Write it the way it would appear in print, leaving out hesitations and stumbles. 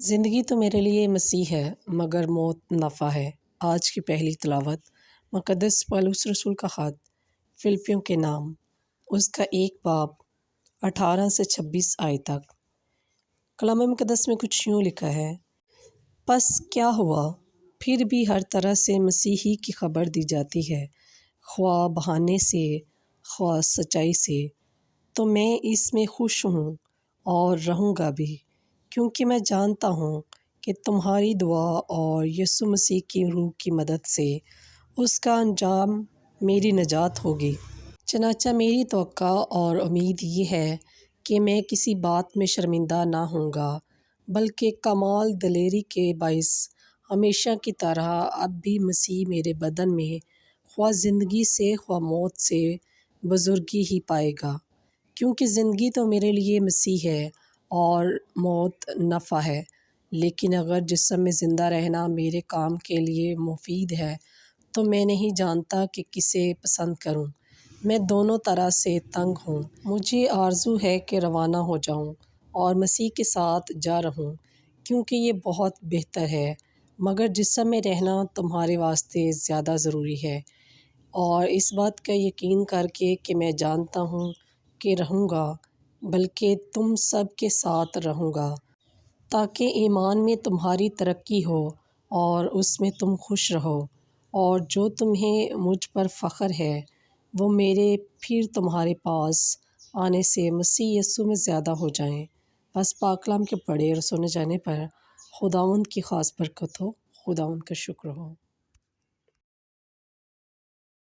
زندگی تو میرے لیے مسیح ہے مگر موت نفع ہے۔ آج کی پہلی تلاوت مقدس پولس رسول کا خط فلپیوں کے نام، اس کا 1 باب 18 سے 26 آیت تک۔ کلام مقدس میں کچھ یوں لکھا ہے: پس کیا ہوا؟ پھر بھی ہر طرح سے مسیحی کی خبر دی جاتی ہے، خواہ بہانے سے خواہ سچائی سے، تو میں اس میں خوش ہوں اور رہوں گا بھی، کیونکہ میں جانتا ہوں کہ تمہاری دعا اور یسوع مسیح کی روح کی مدد سے اس کا انجام میری نجات ہوگی۔ چنانچہ میری توقع اور امید یہ ہے کہ میں کسی بات میں شرمندہ نہ ہوں گا، بلکہ کمال دلیری کے باعث ہمیشہ کی طرح اب بھی مسیح میرے بدن میں خواہ زندگی سے خواہ موت سے بزرگی ہی پائے گا، کیونکہ زندگی تو میرے لیے مسیح ہے اور موت نفع ہے۔ لیکن اگر جسم میں زندہ رہنا میرے کام کے لیے مفید ہے تو میں نہیں جانتا کہ کسے پسند کروں۔ میں دونوں طرح سے تنگ ہوں۔ مجھے آرزو ہے کہ روانہ ہو جاؤں اور مسیح کے ساتھ جا رہوں، کیونکہ یہ بہت بہتر ہے، مگر جسم میں رہنا تمہارے واسطے زیادہ ضروری ہے، اور اس بات کا یقین کر کے کہ میں جانتا ہوں کہ رہوں گا، بلکہ تم سب کے ساتھ رہوں گا، تاکہ ایمان میں تمہاری ترقی ہو اور اس میں تم خوش رہو، اور جو تمہیں مجھ پر فخر ہے وہ میرے پھر تمہارے پاس آنے سے مسیح یسوع میں زیادہ ہو جائیں۔ بس پاک کلام کے پڑھے اور سنے جانے پر خداوند کی خاص برکت ہو۔ خداوند کا شکر ہو۔